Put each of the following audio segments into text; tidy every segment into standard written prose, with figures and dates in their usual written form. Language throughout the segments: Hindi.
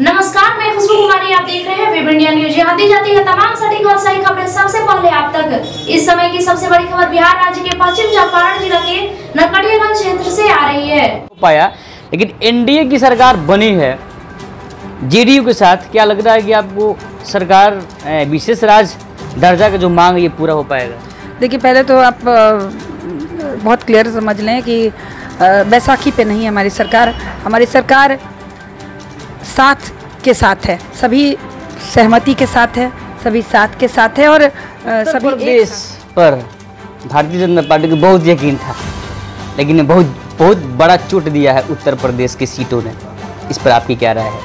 नमस्कार, मैं खुशबू कुमारी, आप देख रहे हैं वेब इंडिया न्यूज। यहाँ दी जाती है तमाम सटीक और सही खबरें सबसे पहले आप तक। इस समय की सबसे बड़ी खबर बिहार राज्य के पश्चिम चंपारण जिला के नरकटियागंज क्षेत्र से आ रही है। पाया, लेकिन एनडीए की सरकार बनी है जेडीयू के साथ। क्या लग रहा है कि आपको सरकार विशेष राज दर्जा का जो मांग ये पूरा हो पाएगा? देखिए, पहले तो आप बहुत क्लियर समझ लें कि बैसाखी पे नहीं हमारी सरकार साथ के साथ है, सभी सहमति के साथ है, सभी साथ के साथ है। और सभी देश पर भारतीय जनता पार्टी को बहुत यकीन था, लेकिन बहुत बड़ा चोट दिया है उत्तर प्रदेश की सीटों ने। इस पर आपकी क्या राय है?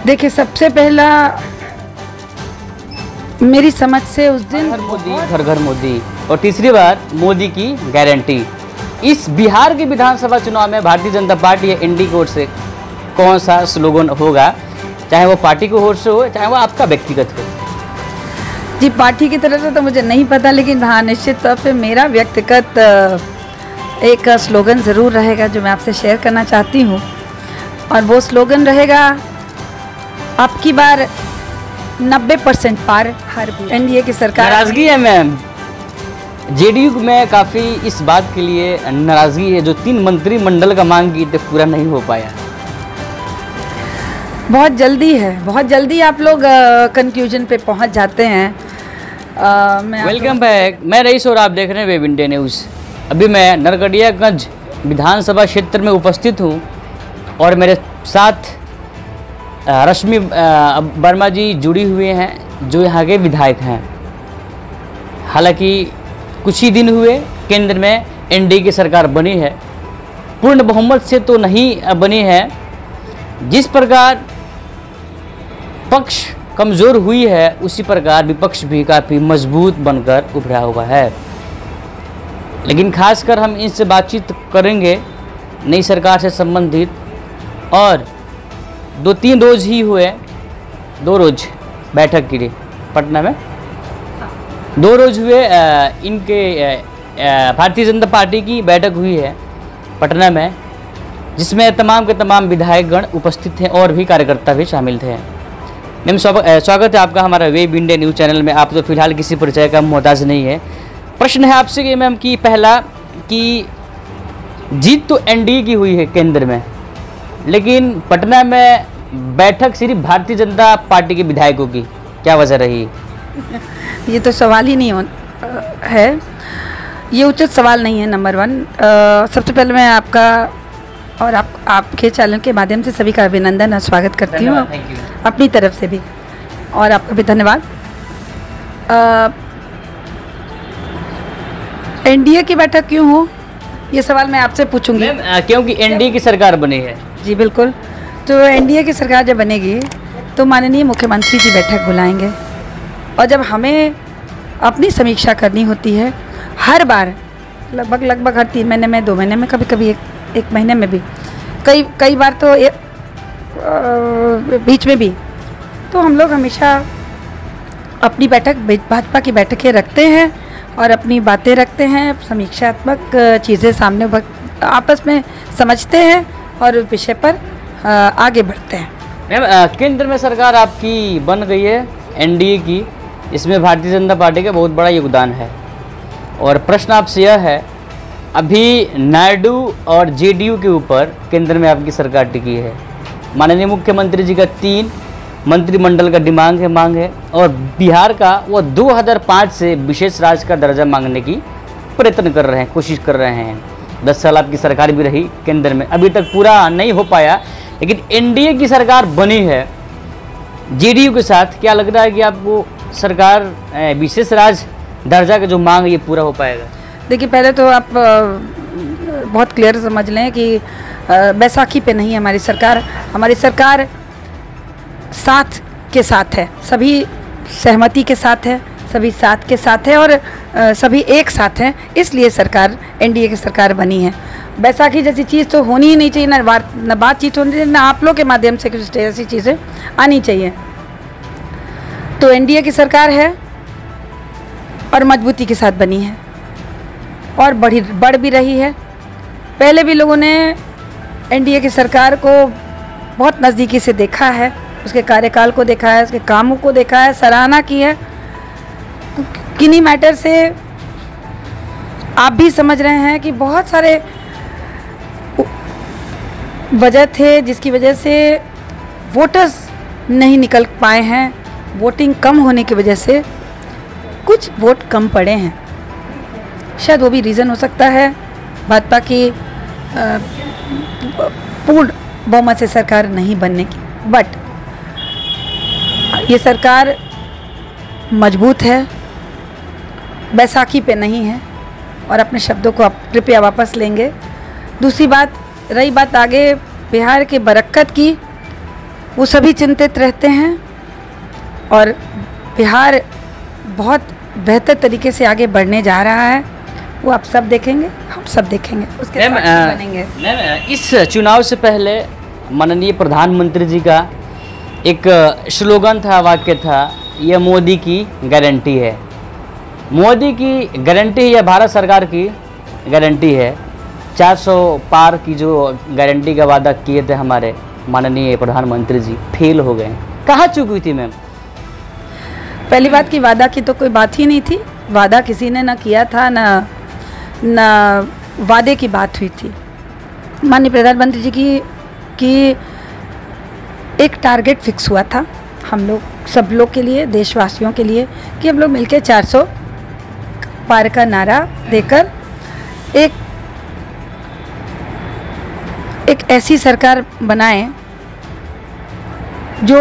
देखिए, सबसे पहला मेरी समझ से उस दिन घर घर मोदी, और तीसरी बार मोदी की गारंटी। इस बिहार के विधानसभा चुनाव में भारतीय जनता पार्टी या एनडीए की ओर से कौन सा स्लोगन होगा, चाहे वो पार्टी की ओर से हो, चाहे वो आपका व्यक्तिगत हो? जी, पार्टी की तरफ से तो मुझे नहीं पता, लेकिन हाँ, निश्चित तौर पे मेरा व्यक्तिगत एक स्लोगन ज़रूर रहेगा जो मैं आपसे शेयर करना चाहती हूँ। और वो स्लोगन रहेगा, आपकी बार 90% पार हर एनडीए की सरकार। नाराजगी है मैम, जेडीयू में काफ़ी इस बात के लिए नाराजगी है जो 3 मंत्रिमंडल का मांग की थी, पूरा नहीं हो पाया। बहुत जल्दी आप लोग कंक्लूजन पे पहुंच जाते हैं। वेलकम बैक, मैं रईस और आप देख रहे हैं वेब इंडिया न्यूज़। अभी मैं नरकटियागंज विधानसभा क्षेत्र में उपस्थित हूं और मेरे साथ रश्मि वर्मा जी जुड़ी हुए हैं जो यहाँ के विधायक हैं। हालांकि कुछ ही दिन हुए केंद्र में एनडीए की सरकार बनी है, पूर्ण बहुमत से तो नहीं बनी है। जिस प्रकार पक्ष कमज़ोर हुई है, उसी प्रकार विपक्ष भी काफ़ी मजबूत बनकर उभरा हुआ है। लेकिन खासकर हम इनसे बातचीत करेंगे नई सरकार से संबंधित। और 2-3 रोज़ ही हुए, 2 रोज़ बैठक के लिए पटना में 2 रोज़ हुए। इनके भारतीय जनता पार्टी की बैठक हुई है पटना में, जिसमें तमाम के तमाम विधायकगण उपस्थित हैं और भी कार्यकर्ता भी शामिल थे। मैम, स्वागत है आपका हमारा वेब इंडिया न्यूज़ चैनल में। आप तो फिलहाल किसी परिचय का मोहताज नहीं है। प्रश्न है आपसे कि मैम कि पहला कि जीत तो एनडीए की हुई है केंद्र में, लेकिन पटना में बैठक सिर्फ भारतीय जनता पार्टी के विधायकों की, क्या वजह रही? ये तो सवाल ही नहीं है, ये उचित सवाल नहीं है। नंबर 1, सबसे पहले मैं आपका और आपके चैनल के माध्यम से सभी का अभिनंदन और स्वागत करती हूँ अपनी तरफ से भी, और आपका भी धन्यवाद। एनडीए की बैठक क्यों हो, ये सवाल मैं आपसे पूछूंगी। क्योंकि एनडीए की सरकार बनी है। जी बिल्कुल, तो एनडीए की सरकार जब बनेगी तो माननीय मुख्यमंत्री जी बैठक बुलाएंगे, और जब हमें अपनी समीक्षा करनी होती है हर बार, लगभग हर 3 महीने में, 2 महीने में, कभी कभी एक महीने में भी, कई बार तो बीच में भी, तो हम लोग हमेशा अपनी बैठक, भाजपा की बैठकें रखते हैं और अपनी बातें रखते हैं, समीक्षात्मक चीज़ें सामने आपस में समझते हैं और विषय पर आगे बढ़ते हैं। मैम, केंद्र में सरकार आपकी बन गई है एनडीए की, इसमें भारतीय जनता पार्टी का बहुत बड़ा योगदान है। और प्रश्न आपसे यह है, अभी नायडू और जेडीयू के ऊपर केंद्र में आपकी सरकार टिकी है। माननीय मुख्यमंत्री जी का 3 मंत्रिमंडल का मांग है, और बिहार का वो 2005 से विशेष राज्य का दर्जा मांगने की प्रयत्न कर रहे हैं, कोशिश कर रहे हैं। 10 साल आपकी सरकार भी रही केंद्र में, अभी तक पूरा नहीं हो पाया। लेकिन एनडीए की सरकार बनी है जेडीयू के साथ। क्या लग रहा है कि आपको सरकार विशेष राज दर्जा का जो मांग ये पूरा हो पाएगा? देखिए, पहले तो आप बहुत क्लियर समझ लें कि बैसाखी पे नहीं हमारी सरकार साथ के साथ है, सभी सहमति के साथ है, सभी साथ के साथ है, और सभी एक साथ हैं, इसलिए सरकार एनडीए की सरकार बनी है। बैसाखी जैसी चीज़ तो होनी ही नहीं चाहिए, ना बातचीत होनी चाहिए, ना आप लोग के माध्यम से कुछ ऐसी चीज़ें आनी चाहिए। तो एनडीए की सरकार है और मजबूती के साथ बनी है और बढ़ भी रही है। पहले भी लोगों ने एनडीए की सरकार को बहुत नज़दीकी से देखा है, उसके कार्यकाल को देखा है, उसके कामों को देखा है, सराहना की है। किन्हीं मैटर से आप भी समझ रहे हैं कि बहुत सारे वजह थे जिसकी वजह से वोटर्स नहीं निकल पाए हैं। वोटिंग कम होने की वजह से कुछ वोट कम पड़े हैं, शायद वो भी रीज़न हो सकता है भाजपा की पूर्ण बहुमत से सरकार नहीं बनने की। बट ये सरकार मजबूत है, बैसाखी पे नहीं है और अपने शब्दों को आप कृपया वापस लेंगे। दूसरी बात, रही बात आगे बिहार के बरक्कत की, वो सभी चिंतित रहते हैं और बिहार बहुत बेहतर तरीके से आगे बढ़ने जा रहा है। वो आप सब देखेंगे, हम सब देखेंगे, उसके साथ बनेंगे। मैम, इस चुनाव से पहले माननीय प्रधानमंत्री जी का एक स्लोगन था, वाक्य था, यह मोदी की गारंटी है। मोदी की गारंटी या भारत सरकार की गारंटी है। 400 पार की जो गारंटी का वादा किए थे हमारे माननीय प्रधानमंत्री जी, फेल हो गए। कहाँ चूक हुई थी मैम? पहली बात की वादा की तो कोई बात ही नहीं थी, वादा किसी ने ना किया था, ना वादे की बात हुई थी। माननीय प्रधानमंत्री जी की एक टारगेट फिक्स हुआ था हम लोग सब लोग के लिए, देशवासियों के लिए, कि हम लोग मिलकर 400 पार का नारा देकर एक ऐसी सरकार बनाएं जो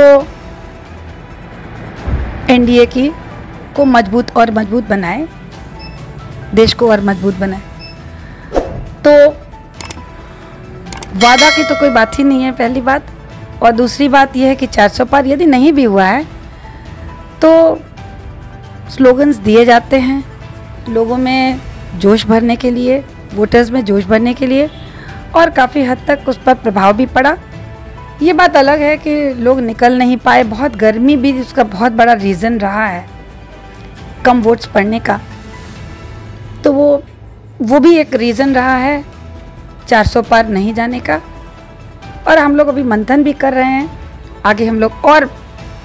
एनडीए की को मजबूत और मजबूत बनाए, देश को और मजबूत बनाए। तो वादा की तो कोई बात ही नहीं है, पहली बात। और दूसरी बात यह है कि 400 पार यदि नहीं भी हुआ है तो स्लोगन्स दिए जाते हैं लोगों में जोश भरने के लिए, वोटर्स में जोश भरने के लिए, और काफ़ी हद तक उस पर प्रभाव भी पड़ा। ये बात अलग है कि लोग निकल नहीं पाए, बहुत गर्मी भी उसका बहुत बड़ा रीज़न रहा है कम वोट्स पड़ने का, तो वो भी एक रीज़न रहा है 400 पार नहीं जाने का। और हम लोग अभी मंथन भी कर रहे हैं आगे हम लोग और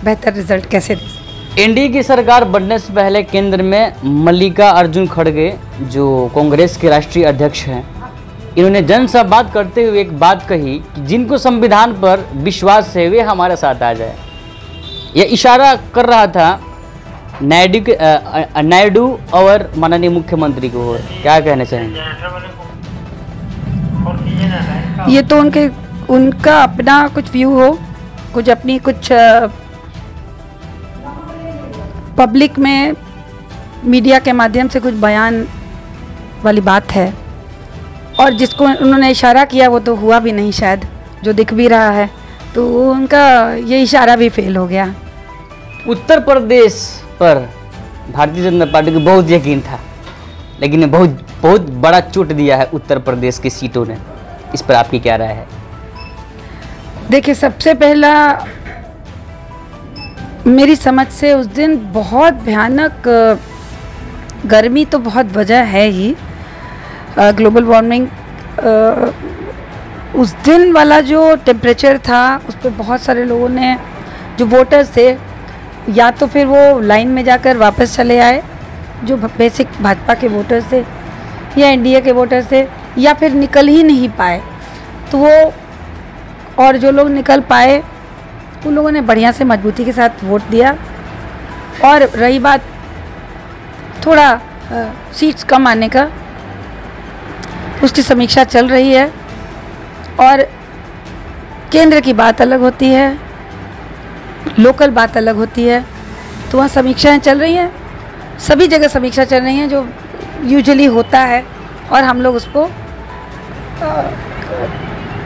बेहतर रिजल्ट कैसे दे सकते। एनडीए की सरकार बनने से पहले केंद्र में मल्लिकार्जुन खड़गे जो कांग्रेस के राष्ट्रीय अध्यक्ष हैं, इन्होंने जनसंवाद करते हुए एक बात कही कि जिनको संविधान पर विश्वास है वे हमारे साथ आ जाए। यह इशारा कर रहा था नायडू और माननीय मुख्यमंत्री को। क्या कहना चाहेंगे? ये तो उनका अपना कुछ व्यू हो, कुछ अपनी कुछ पब्लिक में मीडिया के माध्यम से कुछ बयान वाली बात है, और जिसको उन्होंने इशारा किया वो तो हुआ भी नहीं शायद, जो दिख भी रहा है, तो उनका ये इशारा भी फेल हो गया। उत्तर प्रदेश पर भारतीय जनता पार्टी को बहुत यकीन था, लेकिन बहुत बड़ा चोट दिया है उत्तर प्रदेश की सीटों ने। इस पर आपकी क्या राय है? देखिए, सबसे पहला मेरी समझ से उस दिन बहुत भयानक गर्मी तो बहुत वजह है ही, ग्लोबल वार्मिंग, उस दिन वाला जो टेम्परेचर था उस पर बहुत सारे लोगों ने, जो वोटर्स थे, या तो फिर वो लाइन में जाकर वापस चले आए जो बेसिक भाजपा के वोटर्स थे या एनडीए के वोटर्स थे, या फिर निकल ही नहीं पाए। तो वो, और जो लोग निकल पाए उन लोगों ने बढ़िया से मजबूती के साथ वोट दिया। और रही बात थोड़ा सीट्स कम आने का, उसकी समीक्षा चल रही है, और केंद्र की बात अलग होती है, लोकल बात अलग होती है, तो वहाँ समीक्षाएं चल रही हैं, सभी जगह समीक्षा चल रही हैं जो यूजुअली होता है, और हम लोग उसको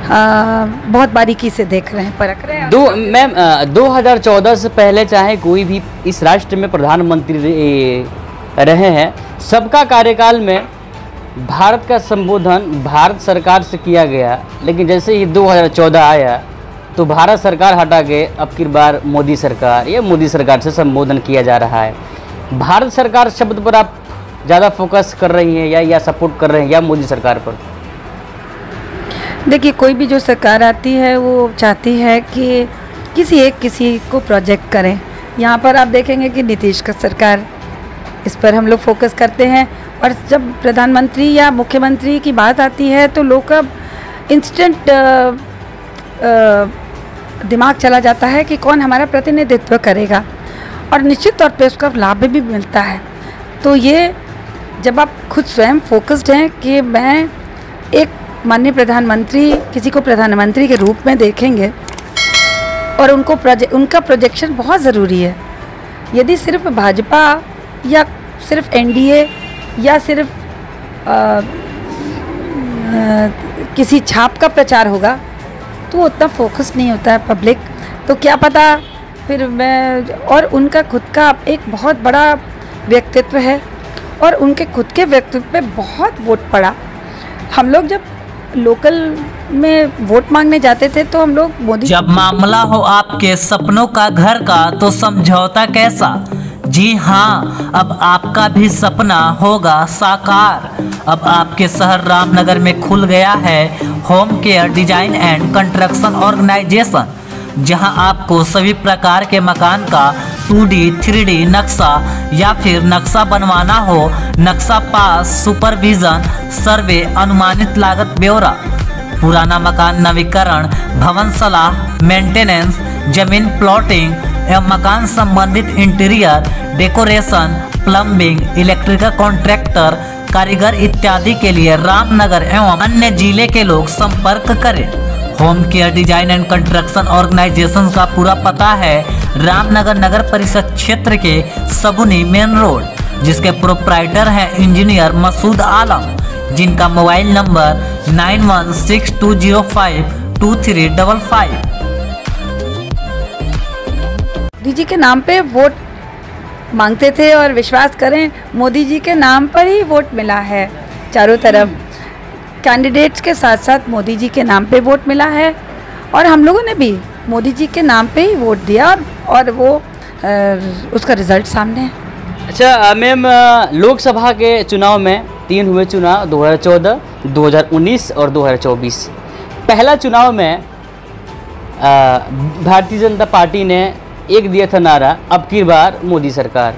बहुत बारीकी से देख रहे हैं, परख रहे हैं। मैम, 2014 से पहले चाहे कोई भी इस राष्ट्र में प्रधानमंत्री रहे हैं, सबका कार्यकाल में भारत का संबोधन भारत सरकार से किया गया, लेकिन जैसे ही 2014 आया तो भारत सरकार हटा के अब की बार मोदी सरकार या मोदी सरकार से संबोधन किया जा रहा है। भारत सरकार शब्द पर आप ज़्यादा फोकस कर रही हैं या सपोर्ट कर रहे हैं या मोदी सरकार पर? देखिए, कोई भी जो सरकार आती है वो चाहती है कि किसी को प्रोजेक्ट करें। यहाँ पर आप देखेंगे कि नीतीश का सरकार, इस पर हम लोग फोकस करते हैं। और जब प्रधानमंत्री या मुख्यमंत्री की बात आती है तो लोग का इंस्टेंट दिमाग चला जाता है कि कौन हमारा प्रतिनिधित्व करेगा, और निश्चित तौर पे उसका लाभ भी मिलता है। तो ये जब आप खुद स्वयं फोकस्ड हैं कि मैं एक माननीय प्रधानमंत्री, किसी को प्रधानमंत्री के रूप में देखेंगे, और उनका प्रोजेक्शन बहुत ज़रूरी है। यदि सिर्फ भाजपा या सिर्फ एनडीए या सिर्फ किसी छाप का प्रचार होगा तो वो उतना फोकस नहीं होता है पब्लिक। तो क्या पता फिर और उनका खुद का एक बहुत बड़ा व्यक्तित्व है, और उनके खुद के व्यक्तित्व पे बहुत वोट पड़ा। हम लोग जब लोकल में वोट मांगने जाते थे तो हम लोग मोदी, जब मामला हो आपके सपनों का घर का तो समझौता कैसा। जी हाँ, अब आपका भी सपना होगा साकार। अब आपके शहर रामनगर में खुल गया है home care design and construction organisation, जहां आपको सभी प्रकार के मकान का 2D 3D नक्शा या फिर नक्शा बनवाना हो, नक्शा पास, सुपरविजन, सर्वे, अनुमानित लागत ब्यौरा, पुराना मकान नवीकरण, भवन सलाह, मेंटेनेंस, जमीन प्लॉटिंग एवं मकान संबंधित interior decoration, plumbing, electrical contractor, कारीगर इत्यादि के लिए रामनगर एवं अन्य जिले के लोग संपर्क करें। Home care design and construction organisation का पूरा पता है रामनगर नगर परिषद क्षेत्र के सबुनी मेन रोड, जिसके प्रोप्राइटर हैं इंजीनियर मसूद आलम, जिनका मोबाइल नंबर 9162052355। मोदी जी के नाम पे वोट मांगते थे, और विश्वास करें मोदी जी के नाम पर ही वोट मिला है। चारों तरफ कैंडिडेट्स के साथ साथ मोदी जी के नाम पे वोट मिला है, और हम लोगों ने भी मोदी जी के नाम पे ही वोट दिया, और वो उसका रिजल्ट सामने है। अच्छा मैम, लोकसभा के चुनाव में 3 हुए चुनाव, 2014, 2019 और 2024। पहला चुनाव में भारतीय जनता पार्टी ने एक दिया था नारा, अब की बार मोदी सरकार।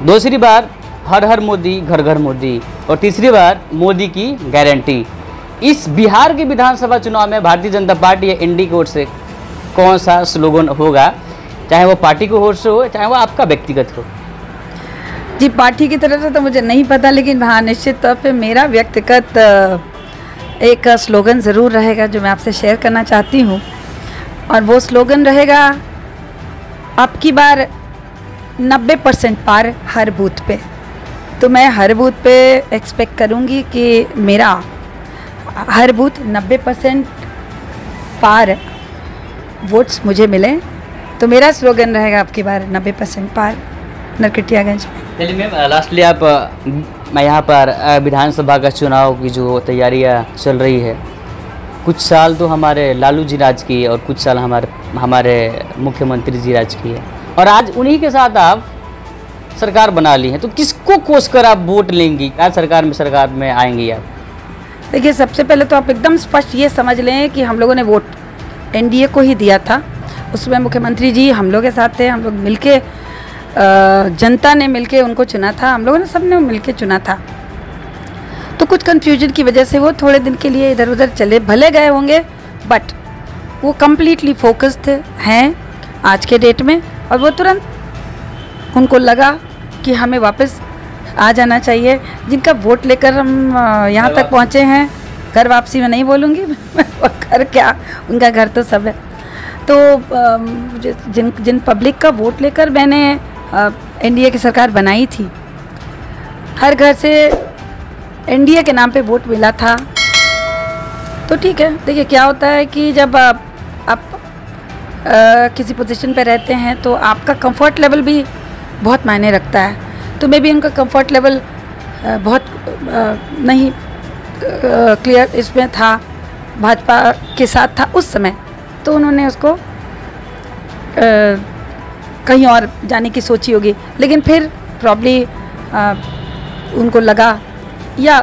दूसरी बार हर हर मोदी, घर घर मोदी, और तीसरी बार मोदी की गारंटी। इस बिहार के विधानसभा चुनाव में भारतीय जनता पार्टी या एनडीए की ओर से कौन सा स्लोगन होगा, चाहे वो पार्टी की ओर से हो चाहे वो आपका व्यक्तिगत हो? जी, पार्टी की तरफ से तो मुझे नहीं पता, लेकिन हाँ निश्चित तौर पे मेरा व्यक्तिगत एक स्लोगन ज़रूर रहेगा जो मैं आपसे शेयर करना चाहती हूँ, और वो स्लोगन रहेगा, अब की बार 90% पार हर बूथ पे। तो मैं हर बूथ पे एक्सपेक्ट करूँगी कि मेरा हर बूथ 90% पार वोट्स मुझे मिले। तो मेरा स्लोगन रहेगा अब की बार 90% पार नरकटियागंज में। चलिए मैम, लास्टली आप, मैं यहाँ पर विधानसभा का चुनाव की जो तैयारियाँ चल रही है, कुछ साल तो हमारे लालू जी राज की है और कुछ साल हमारे मुख्यमंत्री जी राज की है, और आज उन्हीं के साथ आप सरकार बना ली है, तो किसको कोस कर आप वोट लेंगी? आज सरकार में आएंगी आप? देखिए, सबसे पहले तो आप एकदम स्पष्ट ये समझ लें कि हम लोगों ने वोट एनडीए को ही दिया था। उसमें मुख्यमंत्री जी हम लोग के साथ थे, हम लोग मिलके, जनता ने मिलके उनको चुना था, हम लोगों ने सबने मिलके चुना था। तो कुछ कन्फ्यूजन की वजह से वो थोड़े दिन के लिए इधर उधर चले भले गए होंगे, बट वो कम्प्लीटली फोकस्ड हैं आज के डेट में, और वो तुरंत उनको लगा कि हमें वापस आ जाना चाहिए। जिनका वोट लेकर हम यहाँ तक पहुँचे हैं, घर वापसी में नहीं बोलूँगी घर क्या, उनका घर तो सब है। तो जिन पब्लिक का वोट लेकर मैंने एनडीए की सरकार बनाई थी, हर घर से एनडीए के नाम पे वोट मिला था। तो ठीक है, देखिए क्या होता है कि जब आप किसी पोजीशन पे रहते हैं तो आपका कंफर्ट लेवल भी बहुत मायने रखता है। तो मे भी उनका कंफर्ट लेवल बहुत नहीं क्लियर इसमें था, भाजपा के साथ था उस समय, तो उन्होंने उसको कहीं और जाने की सोची होगी। लेकिन फिर प्रॉब्ली उनको लगा, या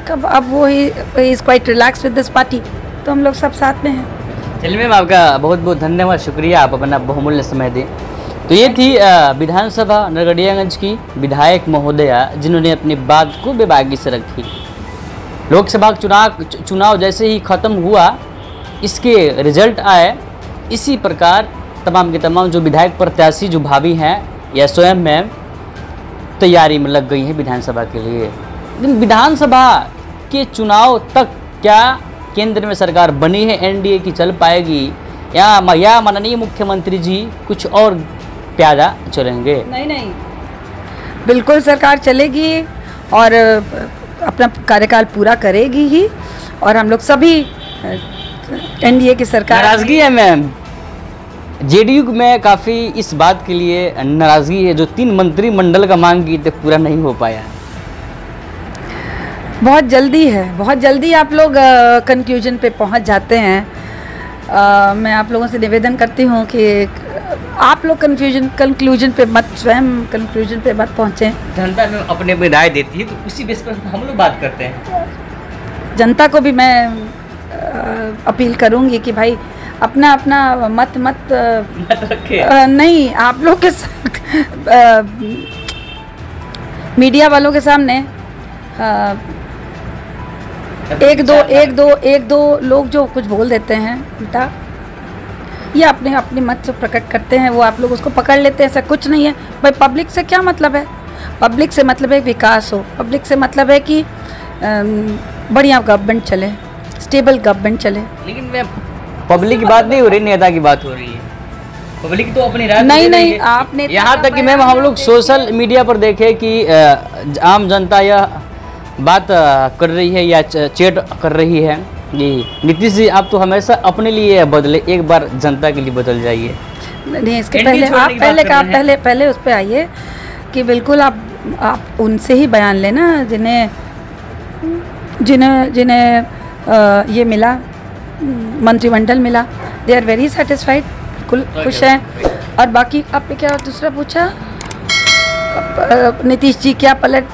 कब अब वो he is quite relax with this party, तो हम लोग सब साथ में हैं। चलिए मैम, आपका बहुत बहुत धन्यवाद, शुक्रिया, आप अपना बहुमूल्य समय दें। तो ये थी विधानसभा नरकटियागंज की विधायक महोदया, जिन्होंने अपनी बात को बेबाकी से रखी। लोकसभा चुनाव जैसे ही ख़त्म हुआ, इसके रिजल्ट आए, इसी प्रकार तमाम के तमाम जो विधायक प्रत्याशी जो भाभी हैं या स्वयं मैम तैयारी में लग गई हैं विधानसभा के लिए। लेकिन विधानसभा के चुनाव तक क्या केंद्र में सरकार बनी है एनडीए की चल पाएगी, या माननीय मुख्यमंत्री जी कुछ और प्यादा चलेंगे? नहीं, बिल्कुल सरकार चलेगी और अपना कार्यकाल पूरा करेगी ही, और हम लोग सभी एनडीए की सरकार। नाराजगी है मैम, जेडीयू में काफ़ी इस बात के लिए नाराजगी है, जो 3 मंत्रिमंडल का मांग की थी पूरा नहीं हो पाया। बहुत जल्दी है, बहुत जल्दी आप लोग कंक्लूजन पे पहुंच जाते हैं। मैं आप लोगों से निवेदन करती हूं कि आप लोग कंक्लूजन पे मत, स्वयं कंक्लूजन पे मत पहुंचें। जनता में अपने अपनी राय देती है, तो उसी बेस पर हम लोग बात करते हैं। जनता को भी मैं अपील करूंगी कि भाई अपना अपना मत रखे। नहीं, आप लोग के मीडिया वालों के सामने एक दो लोग जो कुछ बोल देते हैं उल्टा, या अपनी मत जो प्रकट करते हैं वो आप लोग उसको पकड़ लेते हैं। ऐसा कुछ नहीं है भाई। पब्लिक से क्या मतलब है? पब्लिक से मतलब है विकास हो, पब्लिक से मतलब है कि बढ़िया गवर्नमेंट चले, स्टेबल गवर्नमेंट चले। लेकिन मैं पब्लिक की बात नहीं हो रही, नेता की बात हो रही है। पब्लिक तो अपनी राय नहीं, आपने यहाँ तक कि मैम हम लोग सोशल मीडिया पर देखे कि आम जनता यह बात कर रही है या चैट कर रही है जी, नीतीश जी आप तो हमेशा अपने लिए बदले, एक बार जनता के लिए बदल जाइए। नहीं, इसके पहले आप पहले उस पर आइए कि बिल्कुल आप उनसे ही बयान लेना जिन्हें ये मिला, मंत्रिमंडल मिला। दे आर वेरी सेटिस्फाइड, बिल्कुल खुश हैं। और बाकी आपने क्या दूसरा पूछा, नीतीश जी क्या पलट?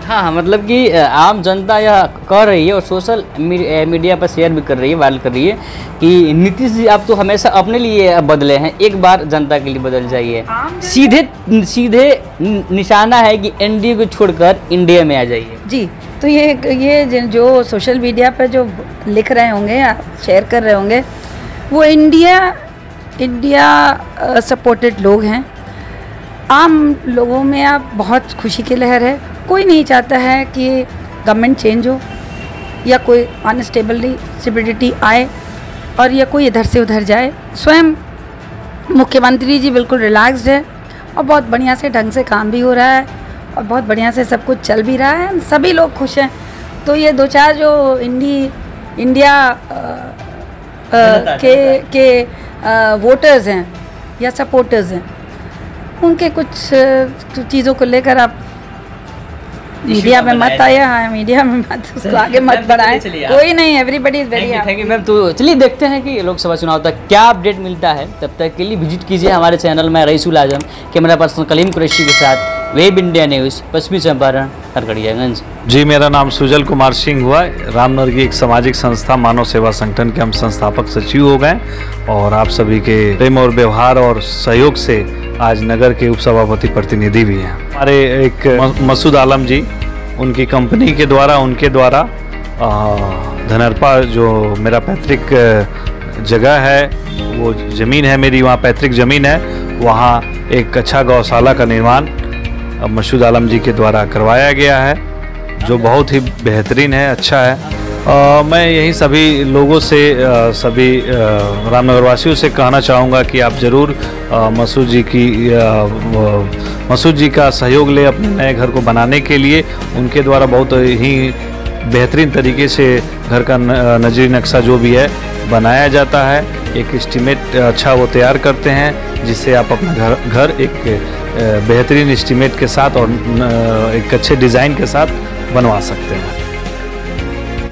हाँ, मतलब कि आम जनता यह कह रही है और सोशल मीडिया पर शेयर भी कर रही है, वायरल कर रही है कि नीतीश जी आप तो हमेशा अपने लिए बदले हैं, एक बार जनता के लिए बदल जाइए। सीधे निशाना है कि एनडीए को छोड़कर इंडिया में आ जाइए। जी, तो ये जो सोशल मीडिया पर जो लिख रहे होंगे या शेयर कर रहे होंगे, वो इंडिया सपोर्टेड लोग हैं। आम लोगों में अब बहुत खुशी की लहर है। कोई नहीं चाहता है कि गवर्नमेंट चेंज हो या कोई अनस्टेबिलिटी आए और या कोई इधर से उधर जाए। स्वयं मुख्यमंत्री जी बिल्कुल रिलैक्स्ड है और बहुत बढ़िया से ढंग से काम भी हो रहा है और बहुत बढ़िया से सब कुछ चल भी रहा है, सभी लोग खुश हैं। तो ये 2-4 जो इंडिया के वोटर्स हैं या सपोर्टर्स हैं, उनके कुछ चीज़ों को लेकर आप मीडिया में मत आए। हाँ, मीडिया में मत उसको आगे मत बढ़ाएं। कोई नहीं, everybody is very happy. Thank you ma'am. तो चलिए देखते हैं कि लोकसभा चुनाव तक क्या अपडेट मिलता है। तब तक के लिए विजिट कीजिए हमारे चैनल में। रईसुल आजम, कैमरा पर्सन कलीम कुरैशी के साथ, वेब इंडिया न्यूज़, पश्चिमी चंपारण, नरकटियागंज। जी, मेरा नाम सुजल कुमार सिंह हुआ। रामनगर की एक सामाजिक संस्था मानव सेवा संगठन के हम संस्थापक सचिव हो गए और आप सभी के प्रेम और व्यवहार और सहयोग से आज नगर के उपसभापति प्रतिनिधि भी हैं। हमारे एक मसूद आलम जी, उनकी कंपनी के द्वारा, उनके द्वारा धनरपा जो मेरा पैतृक जगह है, वो ज़मीन है मेरी, वहाँ पैतृक ज़मीन है, वहाँ एक अच्छा गौशाला का निर्माण मसूद आलम जी के द्वारा करवाया गया है, जो बहुत ही बेहतरीन है, अच्छा है। मैं यही सभी लोगों से, सभी रामनगर वासियों से कहना चाहूँगा कि आप ज़रूर मसूद जी का सहयोग ले अपने नए घर को बनाने के लिए। उनके द्वारा बहुत ही बेहतरीन तरीके से घर का नजरी नक्शा जो भी है बनाया जाता है। एक एस्टीमेट अच्छा वो तैयार करते हैं, जिससे आप अपना घर एक बेहतरीन एस्टीमेट के साथ और एक अच्छे डिज़ाइन के साथ बनवा सकते हैं।